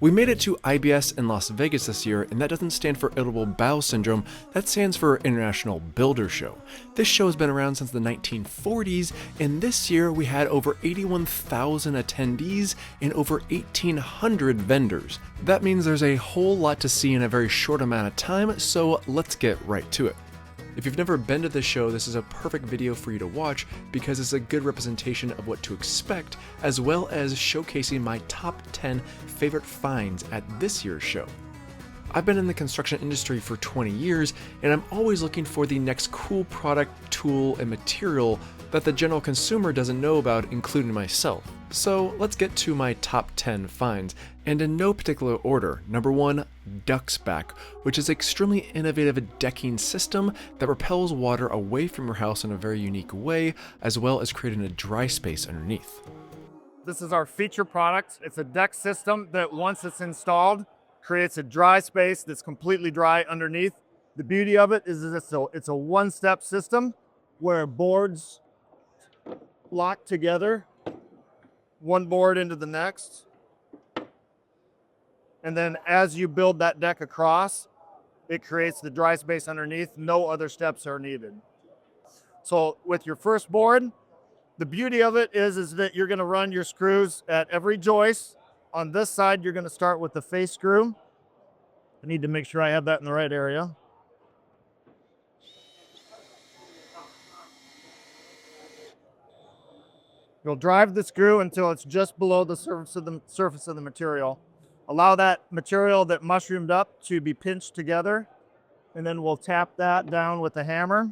We made it to IBS in Las Vegas this year, and that doesn't stand for Irritable Bowel Syndrome, that stands for International Builder Show. This show has been around since the 1940s, and this year we had over 81,000 attendees and over 1,800 vendors. That means there's a whole lot to see in a very short amount of time, so let's get right to it. If you've never been to this show, this is a perfect video for you to watch because it's a good representation of what to expect, as well as showcasing my top 10 favorite finds at this year's show. I've been in the construction industry for 20 years, and I'm always looking for the next cool product, tool, and material that the general consumer doesn't know about, including myself. So let's get to my top 10 finds, and in no particular order. Number 1, DuxxBak, which is an extremely innovative decking system that repels water away from your house in a very unique way, as well as creating a dry space underneath. This is our feature product. It's a deck system that once it's installed, creates a dry space that's completely dry underneath. The beauty of it is it's a one-step system where boards lock together, one board into the next. And then as you build that deck across, it creates the dry space underneath. No other steps are needed. So with your first board, the beauty of it is that you're gonna run your screws at every joist. On this side, you're gonna start with the face screw. I need to make sure I have that in the right area. You'll drive the screw until it's just below the surface of the material. Allow that material that mushroomed up to be pinched together, and then we'll tap that down with a hammer.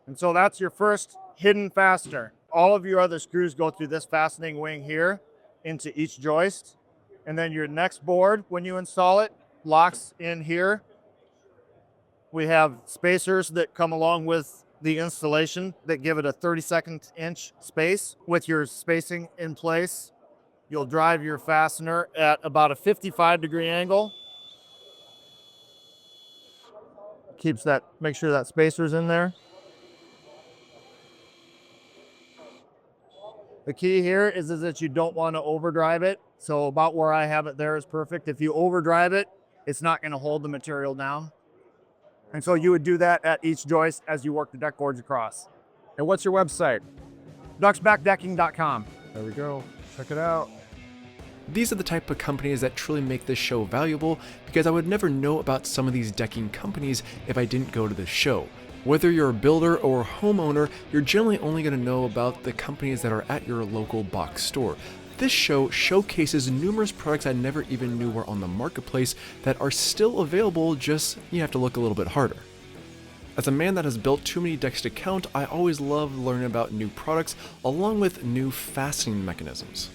And so that's your first hidden fastener. All of your other screws go through this fastening wing here into each joist. And then your next board, when you install it, locks in here. We have spacers that come along with the installation that give it a 32nd inch space. With your spacing in place, you'll drive your fastener at about a 55-degree angle. Keeps that, make sure that spacer's in there. The key here is that you don't want to overdrive it. So about where I have it there is perfect. If you overdrive it, it's not going to hold the material down. And so you would do that at each joist as you work the deck boards across. And what's your website? DuxxBakDecking.com. There we go. Check it out. These are the type of companies that truly make this show valuable, because I would never know about some of these decking companies if I didn't go to this show. Whether you're a builder or a homeowner, you're generally only going to know about the companies that are at your local box store. This show showcases numerous products I never even knew were on the marketplace that are still available, just you have to look a little bit harder. As a man that has built too many decks to count, I always love learning about new products along with new fastening mechanisms.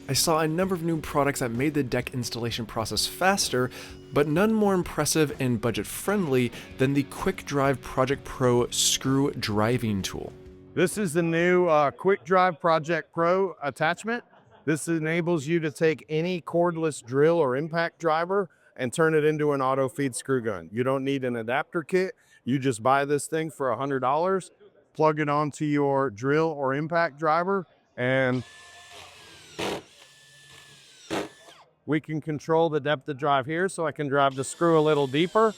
I saw a number of new products that made the deck installation process faster, but none more impressive and budget friendly than the Quick Drive Project Pro screw driving tool. This is the new Quick Drive Project Pro attachment. This enables you to take any cordless drill or impact driver and turn it into an auto feed screw gun. You don't need an adapter kit. You just buy this thing for $100, plug it onto your drill or impact driver, and we can control the depth of drive here, so I can drive the screw a little deeper.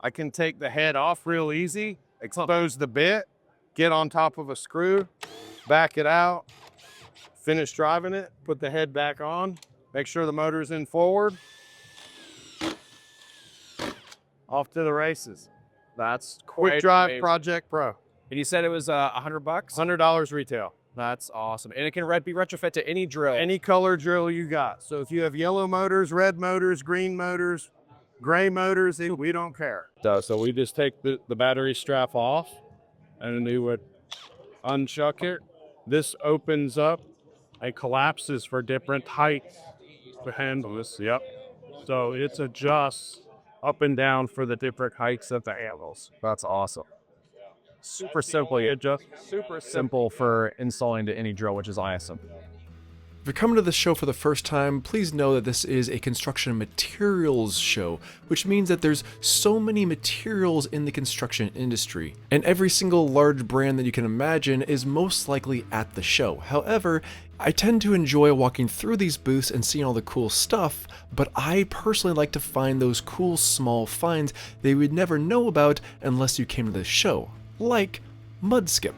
I can take the head off real easy, expose the bit, get on top of a screw, back it out, finish driving it, put the head back on, make sure the motor's in forward. Off to the races. That's Quick Drive Project Pro. And you said it was $100? $100 retail. That's awesome. And it can be retrofit to any drill. Any color drill you got. So if you have yellow motors, red motors, green motors, gray motors, we don't care. So we just take the battery strap off, and we would unchuck it. This opens up and collapses for different heights to handle this. Yep. So it adjusts up and down for the different heights of the handles. That's awesome. Super simple. It just Super simple for installing to any drill, which is awesome. If you're coming to the show for the first time, please know that this is a construction materials show, which means that there's so many materials in the construction industry, and every single large brand that you can imagine is most likely at the show. However, I tend to enjoy walking through these booths and seeing all the cool stuff, but I personally like to find those cool small finds that you would never know about unless you came to the show, like Muddskp.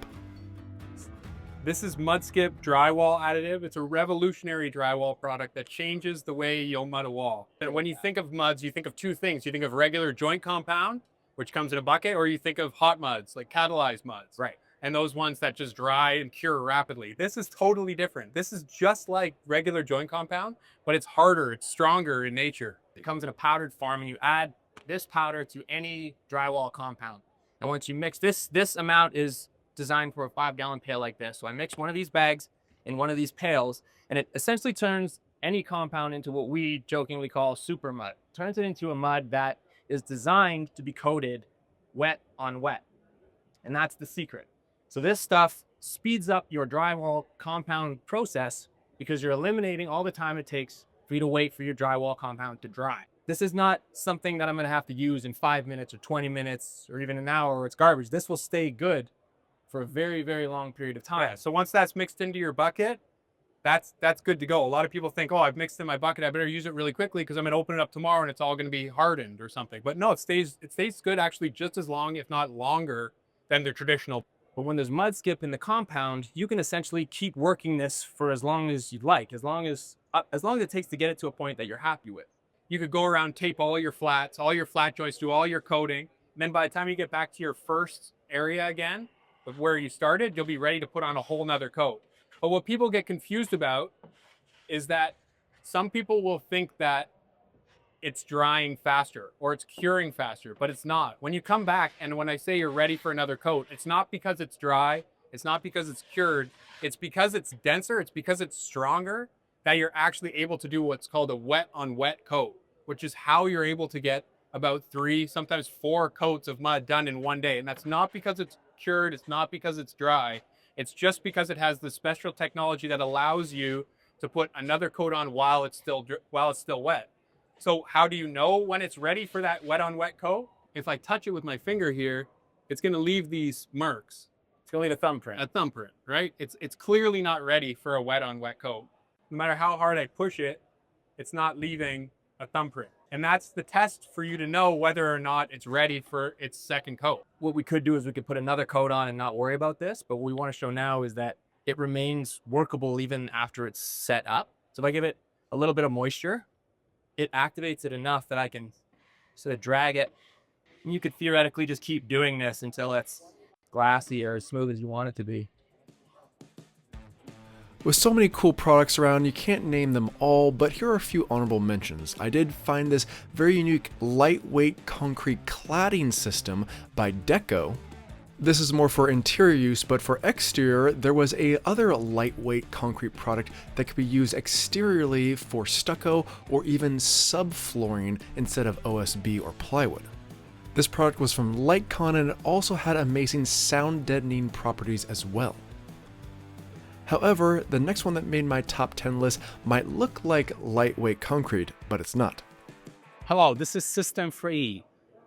This is Muddskp drywall additive. It's a revolutionary drywall product that changes the way you'll mud a wall. And when you think of muds, you think of two things. You think of regular joint compound, which comes in a bucket, or you think of hot muds, like catalyzed muds. Right. And those ones that just dry and cure rapidly. This is totally different. This is just like regular joint compound, but it's harder, it's stronger in nature. It comes in a powdered form, and you add this powder to any drywall compound. And once you mix this amount is designed for a 5-gallon pail like this. So I mix one of these bags in one of these pails, and it essentially turns any compound into what we jokingly call super mud. Turns it into a mud that is designed to be coated wet on wet. And that's the secret. So this stuff speeds up your drywall compound process because you're eliminating all the time it takes for you to wait for your drywall compound to dry. This is not something that I'm going to have to use in 5 minutes or 20 minutes or even an hour or it's garbage. This will stay good for a very, very long period of time. Yeah, so once that's mixed into your bucket, that's good to go. A lot of people think, oh, I've mixed in my bucket, I better use it really quickly because I'm going to open it up tomorrow and it's all going to be hardened or something. But no, it stays good actually just as long, if not longer, than the traditional. But when there's Muddskp in the compound, you can essentially keep working this for as long as you'd like, as long as it takes to get it to a point that you're happy with. You could go around, tape all your flat joists, do all your coating. And then by the time you get back to your first area again, of where you started, you'll be ready to put on a whole nother coat. But what people get confused about is that some people will think that it's drying faster or it's curing faster, but it's not. When you come back and when I say you're ready for another coat, it's not because it's dry, it's not because it's cured, it's because it's denser, it's because it's stronger that you're actually able to do what's called a wet on wet coat, which is how you're able to get about 3, sometimes 4 coats of mud done in one day. And that's not because it's cured, it's not because it's dry, it's just because it has the special technology that allows you to put another coat on while it's still wet. So how do you know when it's ready for that wet on wet coat? If I touch it with my finger here, it's going to leave these marks. It's going to leave a thumbprint. A thumbprint, right? It's clearly not ready for a wet on wet coat. No matter how hard I push it, it's not leaving a thumbprint. And that's the test for you to know whether or not it's ready for its second coat. What we could do is we could put another coat on and not worry about this. But what we want to show now is that it remains workable even after it's set up. So if I give it a little bit of moisture, it activates it enough that I can sort of drag it. And you could theoretically just keep doing this until it's glassy or as smooth as you want it to be. With so many cool products around, you can't name them all, but here are a few honorable mentions. I did find this very unique lightweight concrete cladding system by Deco. This is more for interior use, but for exterior, there was a other lightweight concrete product that could be used exteriorly for stucco or even subflooring instead of OSB or plywood. This product was from Lightcon and it also had amazing sound deadening properties as well. However, the next one that made my top 10 list might look like lightweight concrete, but it's not. Hello, this is System 3E,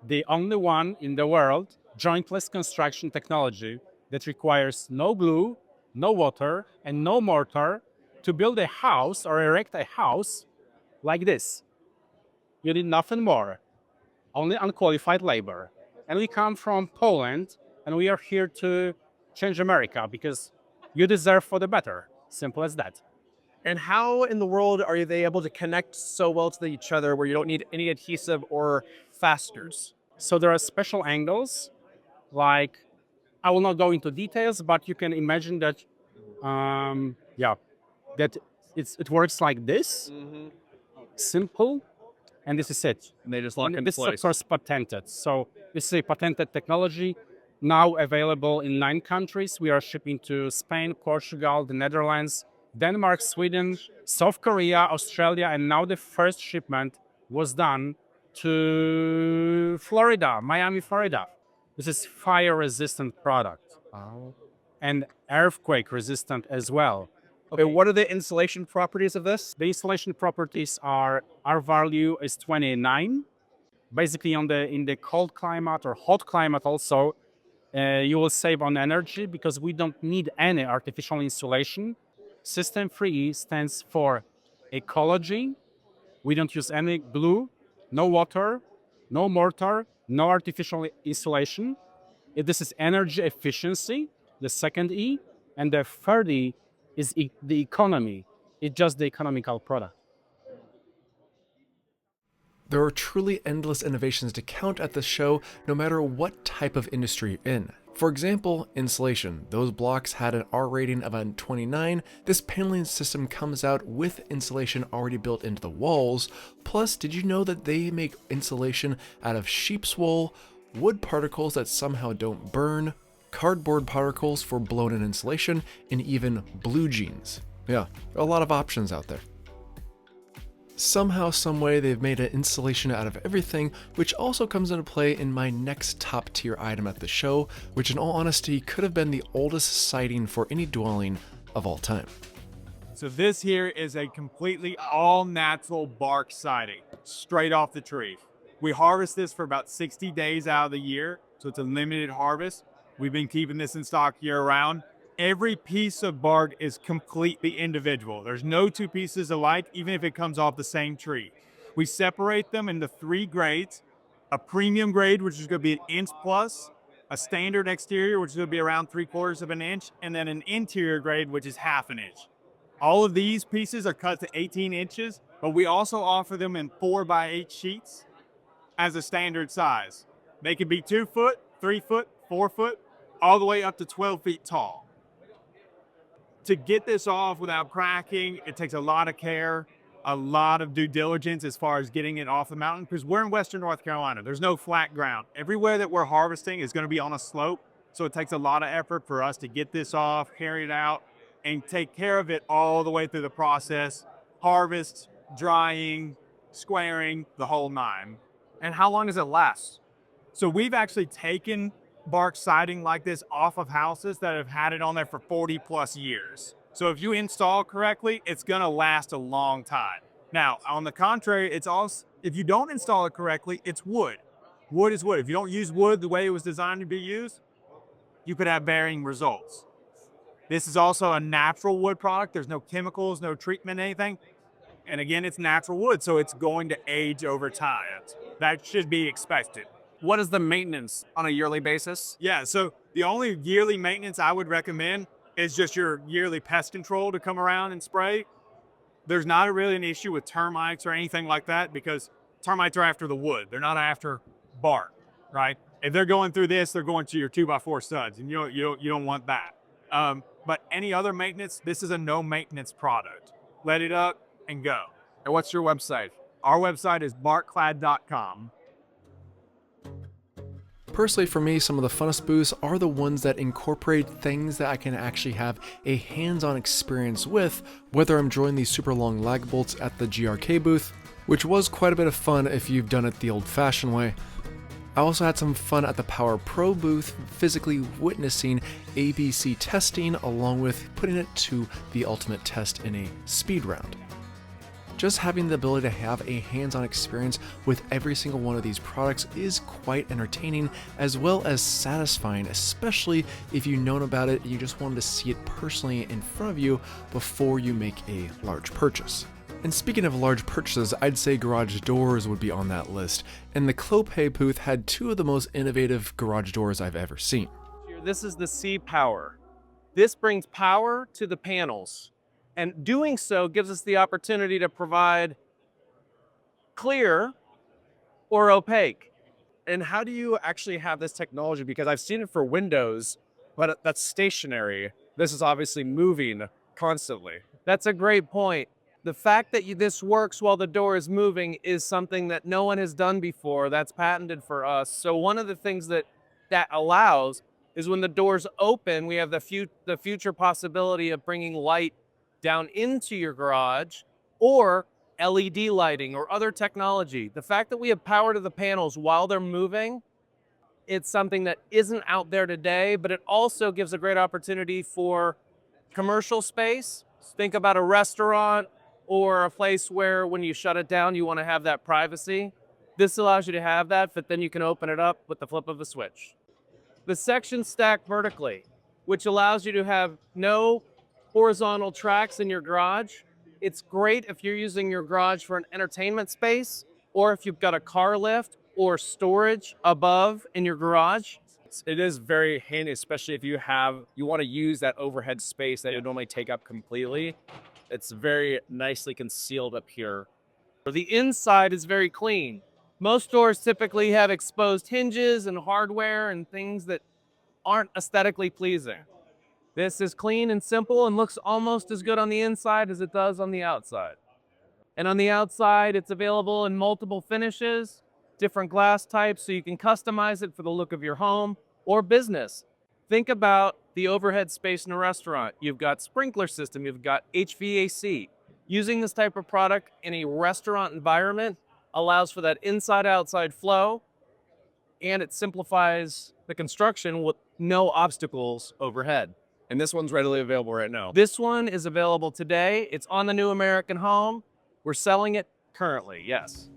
the only one in the world jointless construction technology that requires no glue, no water, and no mortar to build a house or erect a house like this. You need nothing more, only unqualified labor. And we come from Poland, and we are here to change America because you deserve for the better. Simple as that. And how in the world are they able to connect so well to each other where you don't need any adhesive or fasteners? So there are special angles, like, I will not go into details, but you can imagine that, that it works like this, simple, and this is it. And they just lock into This is, of place. course, patented. So this is a patented technology, now available in 9 countries. We are shipping to Spain, Portugal, the Netherlands, Denmark, Sweden, South Korea, Australia, and now the first shipment was done to Florida, Miami, Florida. This is fire-resistant product and earthquake-resistant as well. Okay, what are the insulation properties of this? The installation properties are R value is 29. Basically, in the cold climate or hot climate also, you will save on energy because we don't need any artificial insulation. System 3E stands for ecology. We don't use any glue, no water, no mortar, no artificial insulation. This is energy efficiency, the second E, and the third E is the economy. It's just the economical product. There are truly endless innovations to count at the show, no matter what type of industry you're in. For example, insulation. Those blocks had an R rating of a 29. This paneling system comes out with insulation already built into the walls. Plus, did you know that they make insulation out of sheep's wool, wood particles that somehow don't burn, cardboard particles for blown-in insulation, and even blue jeans? Yeah, a lot of options out there. Somehow, someway, they've made an insulation out of everything, which also comes into play in my next top tier item at the show, which in all honesty could have been the oldest siding for any dwelling of all time. So this here is a completely all natural bark siding, straight off the tree. We harvest this for about 60 days out of the year, so it's a limited harvest. We've been keeping this in stock year round. Every piece of bark is completely individual. There's no two pieces alike, even if it comes off the same tree. We separate them into 3 grades: a premium grade, which is going to be an inch plus, a standard exterior, which is going to be around 3/4 of an inch, and then an interior grade, which is 1/2 inch. All of these pieces are cut to 18 inches, but we also offer them in 4x8 sheets as a standard size. They could be 2 foot, 3 foot, 4 foot, all the way up to 12 feet tall. To get this off without cracking, it takes a lot of care, a lot of due diligence as far as getting it off the mountain, because we're in Western North Carolina. There's no flat ground. Everywhere that we're harvesting is going to be on a slope, so it takes a lot of effort for us to get this off, carry it out, and take care of it all the way through the process: harvest, drying, squaring, the whole 9. And how long does it last? So we've actually taken bark siding like this off of houses that have had it on there for 40 plus years. So if you install correctly, it's gonna last a long time. Now, on the contrary, it's also, if you don't install it correctly, it's wood. Wood is wood. If you don't use wood the way it was designed to be used, you could have varying results. This is also a natural wood product. There's no chemicals, no treatment, anything. And again, it's natural wood, so it's going to age over time. That should be expected. What is the maintenance on a yearly basis? Yeah, so the only yearly maintenance I would recommend is just your yearly pest control to come around and spray. There's not really an issue with termites or anything like that, because termites are after the wood. They're not after bark, right? If they're going through this, they're going to your 2x4 studs, and you don't want that. But any other maintenance, this is a no maintenance product. Let it up and go. And what's your website? Our website is barkclad.com. Personally, for me, some of the funnest booths are the ones that incorporate things that I can actually have a hands-on experience with, whether I'm drawing these super long lag bolts at the GRK booth, which was quite a bit of fun if you've done it the old-fashioned way. I also had some fun at the Power Pro booth, physically witnessing ABC testing along with putting it to the ultimate test in a speed round. Just having the ability to have a hands-on experience with every single one of these products is quite entertaining as well as satisfying, especially if you've known about it and you just wanted to see it personally in front of you before you make a large purchase. And speaking of large purchases, I'd say garage doors would be on that list, and the Clopay booth had 2 of the most innovative garage doors I've ever seen. This is the C-Power. This brings power to the panels, and doing so gives us the opportunity to provide clear or opaque. And how do you actually have this technology? Because I've seen it for windows, but that's stationary. This is obviously moving constantly. That's a great point. The fact that this works while the door is moving is something that no one has done before. That's patented for us. So one of the things that allows is when the doors open, we have the future possibility of bringing light down into your garage, or LED lighting or other technology. The fact that we have power to the panels while they're moving, it's something that isn't out there today, but it also gives a great opportunity for commercial space. Think about a restaurant or a place where when you shut it down, you want to have that privacy. This allows you to have that, but then you can open it up with the flip of a switch. The sections stack vertically, which allows you to have no horizontal tracks in your garage. It's great if you're using your garage for an entertainment space, or if you've got a car lift or storage above in your garage. It is very handy, especially if you want to use that overhead space that you would normally take up completely. It's very nicely concealed up here. The inside is very clean. Most doors typically have exposed hinges and hardware and things that aren't aesthetically pleasing. This is clean and simple and looks almost as good on the inside as it does on the outside. And on the outside, it's available in multiple finishes, different glass types, so you can customize it for the look of your home or business. Think about the overhead space in a restaurant. You've got sprinkler system, you've got HVAC. Using this type of product in a restaurant environment allows for that inside-outside flow, and it simplifies the construction with no obstacles overhead. And this one's readily available right now. This one is available today. It's on the New American Home. We're selling it currently, yes.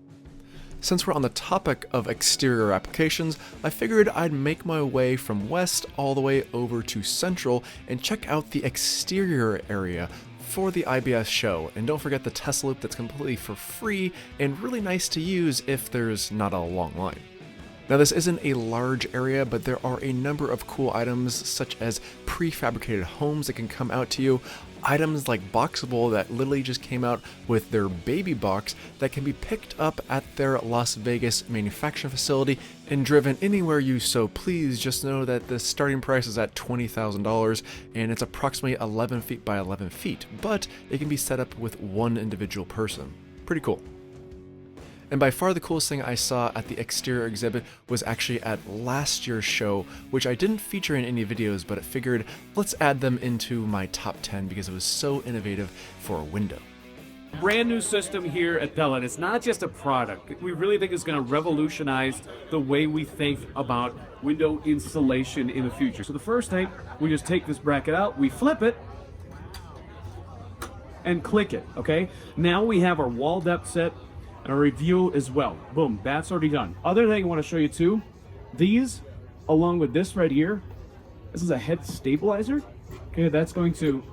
Since we're on the topic of exterior applications, I figured I'd make my way from west all the way over to central and check out the exterior area for the IBS show. And don't forget the Tesla Loop that's completely for free and really nice to use if there's not a long line. Now this isn't a large area, but there are a number of cool items such as prefabricated homes that can come out to you, items like Boxable that literally just came out with their baby box that can be picked up at their Las Vegas manufacturing facility and driven anywhere you so please. Just know that the starting price is at $20,000 and it's approximately 11 feet by 11 feet, but it can be set up with one individual person. Pretty cool. And by far the coolest thing I saw at the exterior exhibit was actually at last year's show, which I didn't feature in any videos, but I figured let's add them into my top 10 because it was so innovative for a window. Brand new system here at Pella, and it's not just a product. We really think it's going to revolutionize the way we think about window installation in the future. So the first thing, we just take this bracket out, we flip it, and click it, okay? Now we have our wall depth set, and a review as well. Boom, that's already done. Other thing I want to show you too, these, along with this right here, this is a head stabilizer. Okay, that's going to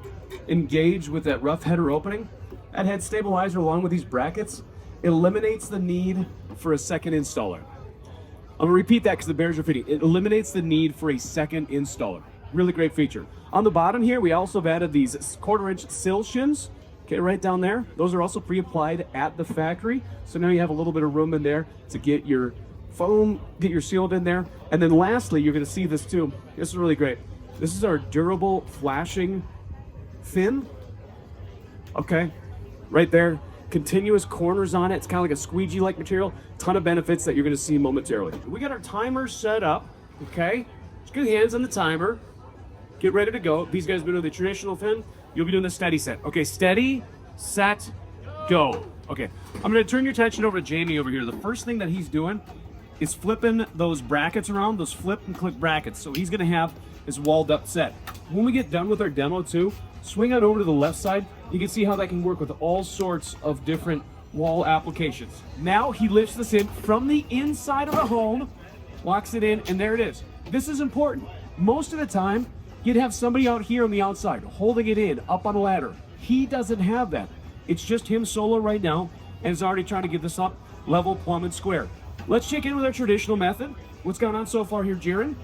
engage with that rough header opening. That head stabilizer, along with these brackets, eliminates the need for a second installer. I'm gonna repeat that because the bears are fitting. It eliminates the need for a second installer. Really great feature. On the bottom here, we also have added these 1/4-inch sill shims. Okay, right down there. Those are also pre-applied at the factory. So now you have a little bit of room in there to get your foam, get your sealed in there. And then lastly, you're gonna see this too. This is really great. This is our durable flashing fin. Okay, right there. Continuous corners on it. It's kind of like a squeegee-like material. Ton of benefits that you're gonna see momentarily. We got our timer set up, okay? Just get your hands on the timer. Get ready to go. These guys have been doing the traditional fin. You'll be doing the steady set. Okay, steady, set, go. Okay, I'm gonna turn your attention over to Jamie over here. The first thing that he's doing is flipping those brackets around, those flip and click brackets. So he's gonna have his walled up set. When we get done with our demo too, swing on over to the left side. You can see how that can work with all sorts of different wall applications. Now he lifts this in from the inside of the home, locks it in, and there it is. This is important. Most of the time, you'd have somebody out here on the outside holding it in up on a ladder. He doesn't have that. It's just him solo right now and is already trying to get this up level, plumb, and square. Let's check in with our traditional method. What's gone on so far here, Jaron?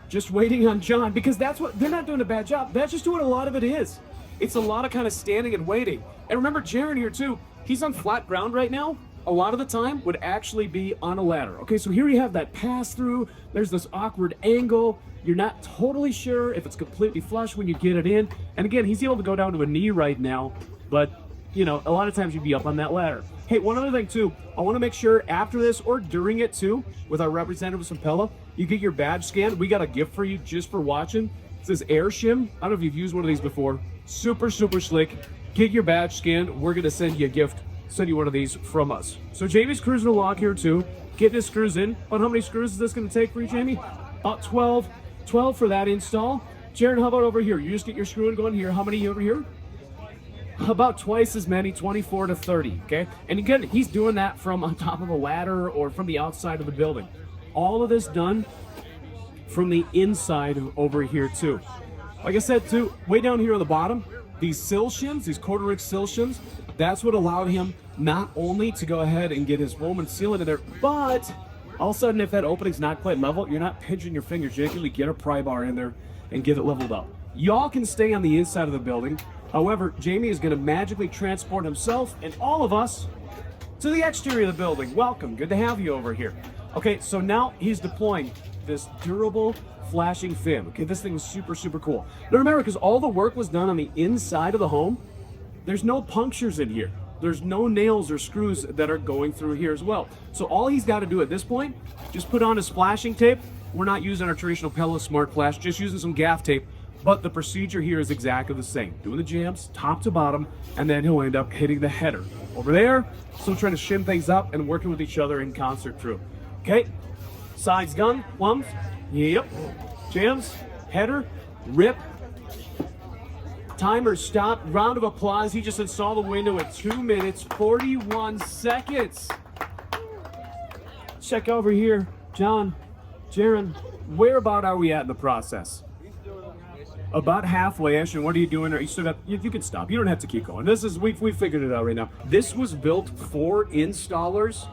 Just waiting on John, because that's what, they're not doing a bad job. That's just what a lot of it is. It's a lot of kind of standing and waiting. And remember Jaron here too, he's on flat ground right now. A lot of the time would actually be on a ladder. Okay, so here you have that pass through. There's this awkward angle. You're not totally sure if it's completely flush when you get it in. And again, he's able to go down to a knee right now, but you know, a lot of times you'd be up on that ladder. Hey, one other thing too, I wanna make sure after this or during it too, with our representatives from Pella, you get your badge scanned. We got a gift for you just for watching. It says Air Shim. I don't know if you've used one of these before. Super, super slick. Get your badge scanned. We're gonna send you a gift, send you one of these from us. So Jamie's cruising along here too, getting his screws in. About how many screws is this gonna take for you, Jamie? About 12 for that install. Jaron, how about over here? You just get your screw in going here. How many over here? about twice as many, 24 to 30, okay? And again, he's doing that from on top of a ladder or from the outside of the building. All of this done from the inside over here too. Like I said too, way down here on the bottom, these sill shims, these quarter-inch sill shims, that's what allowed him not only to go ahead and get his foam and seal into there, but all of a sudden, if that opening's not quite level, you're not pinching your fingers. You can get a pry bar in there and get it leveled up. Y'all can stay on the inside of the building. However, Jamie is going to magically transport himself and all of us to the exterior of the building. Welcome. Good to have you over here. Okay, so now he's deploying this durable flashing fin. Okay, this thing is super, super cool. Now remember, because all the work was done on the inside of the home, there's no punctures in here. There's no nails or screws that are going through here as well. So all he's got to do at this point, just put on his flashing tape. We're not using our traditional Pella Smart Flash, just using some gaff tape. But the procedure here is exactly the same. Doing the jams, top to bottom, and then he'll end up hitting the header. Over there, still trying to shim things up and working with each other in concert through. Okay, sides gun, plums, yep. Jams, header, rip. Timer stopped. Round of applause. He just installed the window at 2 minutes, 41 seconds. Check over here. John, Jaron, where about are we at in the process? About halfway-ish, and what are you doing? You still got, you can stop. You don't have to keep going. This is, we figured it out right now. This was built for installers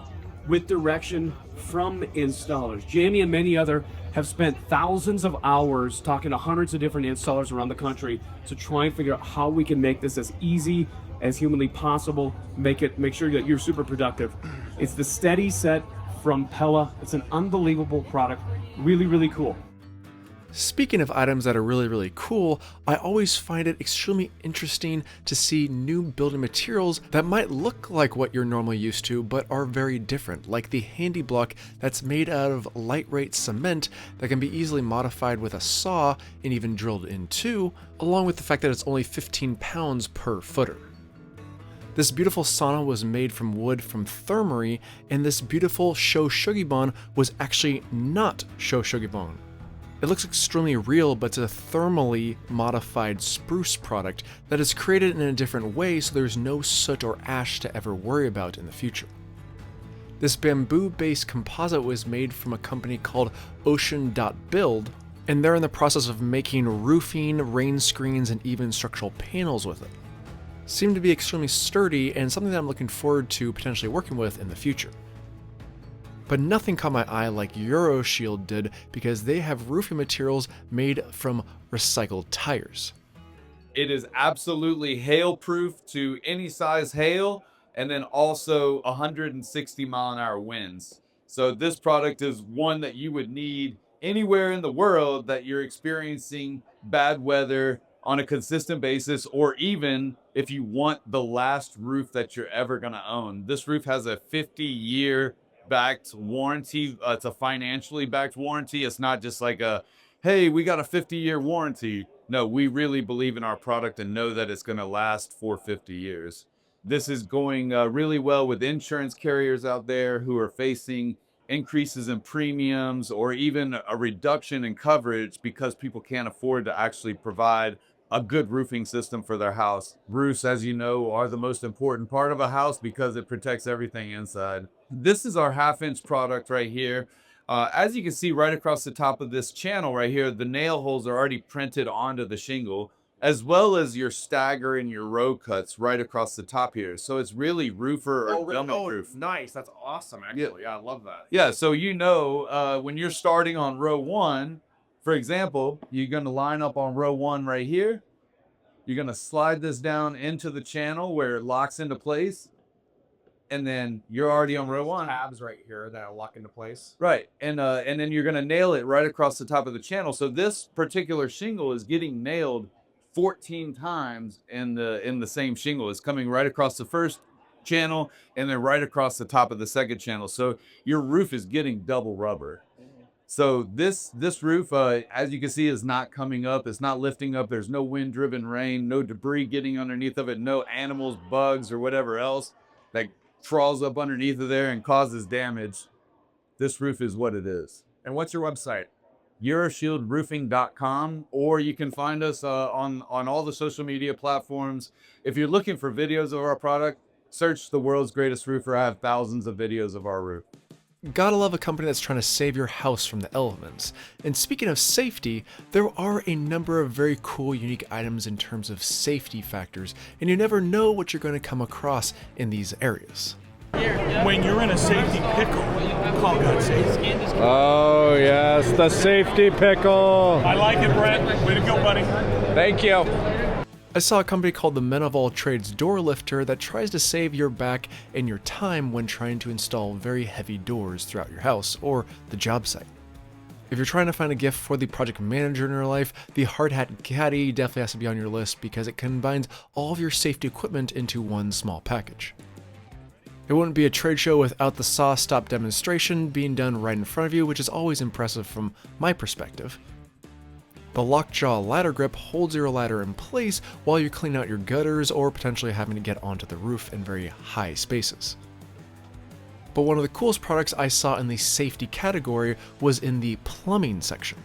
with direction from installers. Jamie and many other have spent thousands of hours talking to hundreds of different installers around the country to try and figure out how we can make this as easy as humanly possible, make sure that you're super productive. It's the Steady Set from Pella. It's an unbelievable product. Really, really cool. Speaking of items that are really, really cool, I always find it extremely interesting to see new building materials that might look like what you're normally used to, but are very different, like the handy block that's made out of lightweight cement that can be easily modified with a saw and even drilled in too, along with the fact that it's only 15 pounds per footer. This beautiful sauna was made from wood from Thermery, and this beautiful Shoshugibon was actually not Shoshugibon. It looks extremely real, but it's a thermally modified spruce product that is created in a different way so there's no soot or ash to ever worry about in the future. This bamboo-based composite was made from a company called Ocean.Build, and they're in the process of making roofing, rain screens, and even structural panels with it. Seem to be extremely sturdy and something that I'm looking forward to potentially working with in the future. But nothing caught my eye like Euroshield did because they have roofing materials made from recycled tires. It is absolutely hail-proof to any size hail, and then also 160-mile-an-hour winds. So this product is one that you would need anywhere in the world that you're experiencing bad weather on a consistent basis, or even if you want the last roof that you're ever going to own. This roof has a 50-year backed warranty. It's a financially backed warranty. It's not just like a, hey, we got a 50-year warranty. No, we really believe in our product and know that it's going to last for 50 years. This is going really well with insurance carriers out there who are facing increases in premiums or even a reduction in coverage because people can't afford to actually provide a good roofing system for their house. Roofs, as you know, are the most important part of a house because it protects everything inside. This is our 1/2-inch product right here. As you can see right across the top of this channel right here, the nail holes are already printed onto the shingle, as well as your stagger and your row cuts right across the top here. So it's really roofer or gummit proof. Nice. That's awesome, actually. Yeah, I love that. Yeah, so you know, when you're starting on row 1, for example, you're going to line up on row 1 right here. You're going to slide this down into the channel where it locks into place. And then you're already on row 1. Tabs right here that lock into place. Right. And then you're going to nail it right across the top of the channel. So this particular shingle is getting nailed 14 times in the same shingle. It's coming right across the first channel and then right across the top of the second channel. So your roof is getting double rubber. So this roof, as you can see, is not coming up. It's not lifting up. There's no wind-driven rain, no debris getting underneath of it, no animals, bugs, or whatever else that crawls up underneath of there and causes damage. This roof is what it is. And what's your website? EuroshieldRoofing.com, or you can find us on all the social media platforms. If you're looking for videos of our product, search the world's greatest roofer. I have thousands of videos of our roof. Gotta love a company that's trying to save your house from the elements. And speaking of safety, there are a number of very cool, unique items in terms of safety factors, and you never know what you're going to come across in these areas. When you're in a safety pickle, call God Safety. Oh, yes, the safety pickle. I like it, Brett. Way to go, buddy. Thank you. I saw a company called the Men of All Trades door lifter that tries to save your back and your time when trying to install very heavy doors throughout your house or the job site. If you're trying to find a gift for the project manager in your life, the hard hat caddy definitely has to be on your list because it combines all of your safety equipment into one small package. It wouldn't be a trade show without the saw stop demonstration being done right in front of you, which is always impressive from my perspective. The lockjaw ladder grip holds your ladder in place while you clean out your gutters or potentially having to get onto the roof in very high spaces. But one of the coolest products I saw in the safety category was in the plumbing section.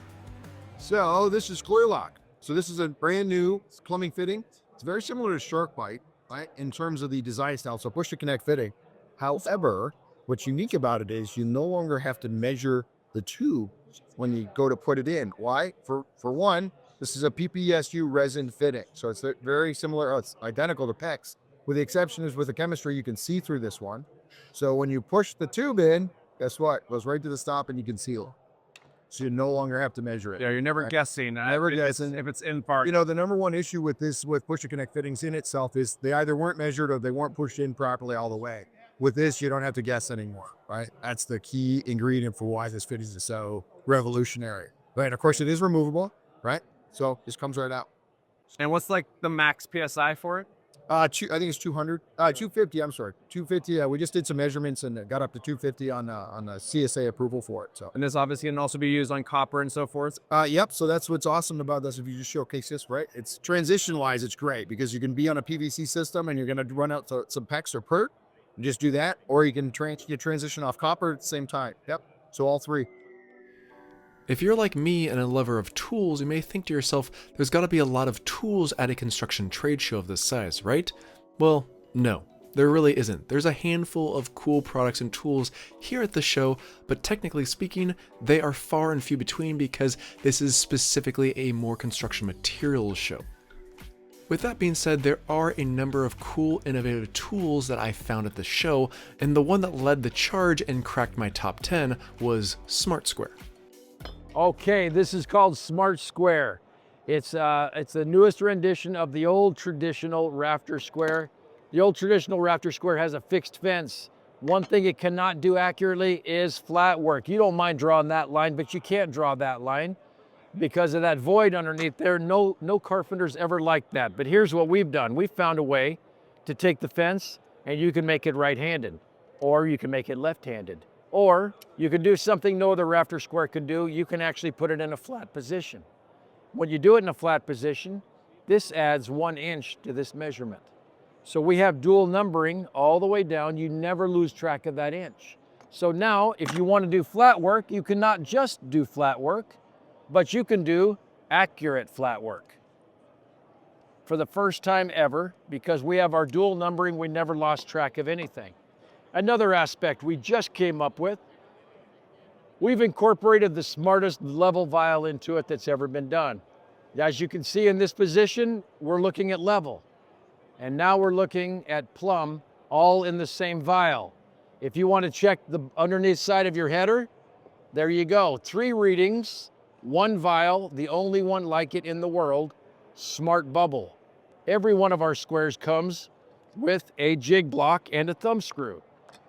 So this is Clearloc. So this is a brand new plumbing fitting. It's very similar to SharkBite, right, in terms of the design style. So push to connect fitting. However, what's unique about it is you no longer have to measure the tube when you go to put it in. Why? For one, this is a PPSU resin fitting. So it's very similar, it's identical to PEX. With the exception is with the chemistry, you can see through this one. So when you push the tube in, guess what? It goes right to the stop and you can seal. So you no longer have to measure it. Yeah, you're never guessing. Never guessing. If it's in part. You know, the number one issue with this, with push to connect fittings in itself is they either weren't measured or they weren't pushed in properly all the way. With this, you don't have to guess anymore, right? That's the key ingredient for why this fitting is so revolutionary. Right, of course, it is removable, right? So this comes right out. And what's like the max PSI for it? I think it's 200, 250. I'm sorry, 250. We just did some measurements and got up to 250 on the CSA approval for it. So, And this obviously can also be used on copper and so forth. yep. So that's what's awesome about this. If you just showcase this, right? It's transition-wise, it's great because you can be on a PVC system and you're going to run out some PEX or PERT. And just do that, or you can transition off copper at the same time. Yep. So all three. If you're like me and a lover of tools, you may think to yourself, there's got to be a lot of tools at a construction trade show of this size, right? Well, no, there really isn't. There's a handful of cool products and tools here at the show, but technically speaking, they are far and few between because this is specifically a more construction materials show. With that being said, there are a number of cool, innovative tools that I found at the show, and the one that led the charge and cracked my top 10 was Smart Square. Okay, this is called Smart Square. It's the newest rendition of the old traditional rafter square. The old traditional rafter square has a fixed fence. One thing it cannot do accurately is flat work. You don't mind drawing that line, but you can't draw that line because of that void underneath there. No carpenters ever liked that. But here's what we've done. We've found a way to take the fence and you can make it right-handed, or you can make it left-handed, or you can do something no other rafter square could do. You can actually put it in a flat position. When you do it in a flat position, this adds 1 inch to this measurement. So we have dual numbering all the way down. You never lose track of that inch. So now if you want to do flat work, you can not just do flat work, but you can do accurate flat work. For the first time ever, because we have our dual numbering, we never lost track of anything. Another aspect we just came up with, we've incorporated the smartest level vial into it that's ever been done. As you can see in this position, we're looking at level. And now we're looking at plumb, all in the same vial. If you want to check the underneath side of your header, there you go. 3 readings, 1 vial, the only one like it in the world, Smart Bubble. Every one of our squares comes with a jig block and a thumb screw.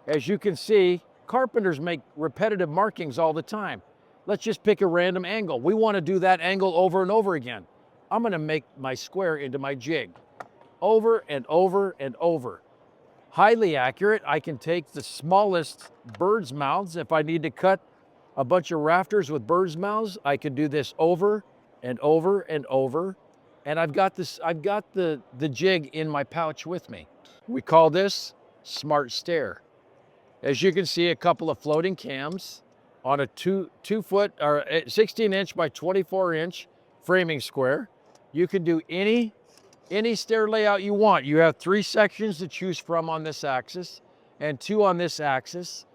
As you can see, carpenters make repetitive markings all the time. Let's just pick a random angle. We want to do that angle over and over again. I'm going to make my square into my jig. Over and over and over. Highly accurate. I can take the smallest bird's mouths. If I need to cut a bunch of rafters with bird's mouths, I could do this over and over and over. And I've got the jig in my pouch with me. We call this Smart Stair. As you can see, a couple of floating cams. on a 2 foot or 16-inch by 24-inch framing square. You can do any stair layout you want. You have 3 sections to choose from on this axis and 2 on this axis.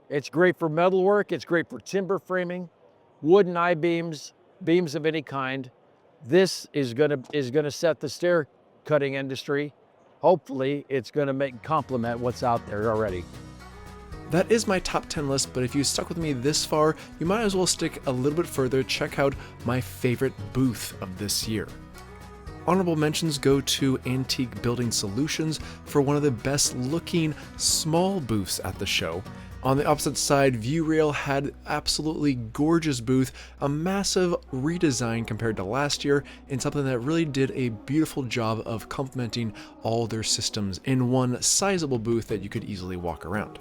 It's great for metalwork. It's great for timber framing, wooden I-beams, beams of any kind. This is gonna set the stair cutting industry. Hopefully, it's gonna complement what's out there already. That is my top 10 list, but if you stuck with me this far, you might as well stick a little bit further. Check out my favorite booth of this year. Honorable mentions go to Antique Building Solutions for one of the best looking small booths at the show. On the opposite side, ViewRail had absolutely gorgeous booth, a massive redesign compared to last year, and something that really did a beautiful job of complementing all their systems in one sizable booth that you could easily walk around.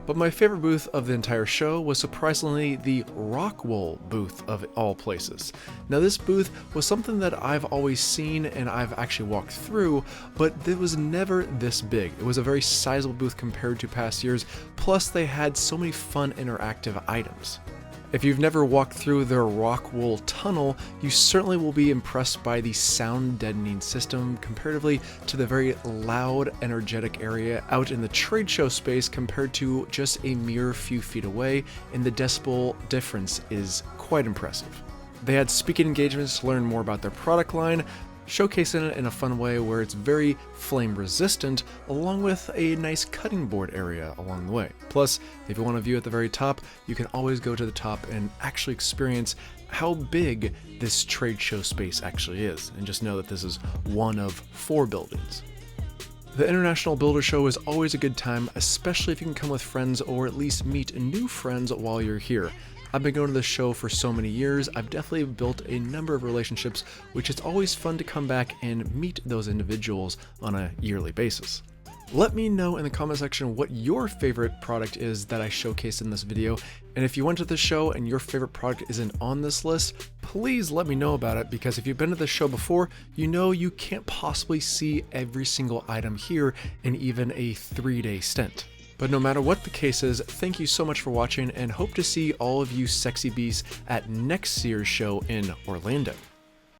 But my favorite booth of the entire show was surprisingly the Rockwool booth of all places. Now this booth was something that I've always seen and I've actually walked through, but it was never this big. It was a very sizable booth compared to past years, plus they had so many fun interactive items. If you've never walked through their Rockwool tunnel, you certainly will be impressed by the sound deadening system comparatively to the very loud, energetic area out in the trade show space compared to just a mere few feet away, and the decibel difference is quite impressive. They had speaking engagements to learn more about their product line, showcasing it in a fun way where it's very flame resistant, along with a nice cutting board area along the way. Plus, if you want to view at the very top, you can always go to the top and actually experience how big this trade show space actually is, and just know that this is one of 4 buildings. The International Builder Show is always a good time, especially if you can come with friends or at least meet new friends while you're here. I've been going to this show for so many years. I've definitely built a number of relationships, which is always fun to come back and meet those individuals on a yearly basis. Let me know in the comment section what your favorite product is that I showcased in this video. And if you went to the show and your favorite product isn't on this list, please let me know about it, because if you've been to this show before, you know you can't possibly see every single item here in even a 3-day stint. But no matter what the case is, thank you so much for watching, and hope to see all of you sexy beasts at next year's show in Orlando.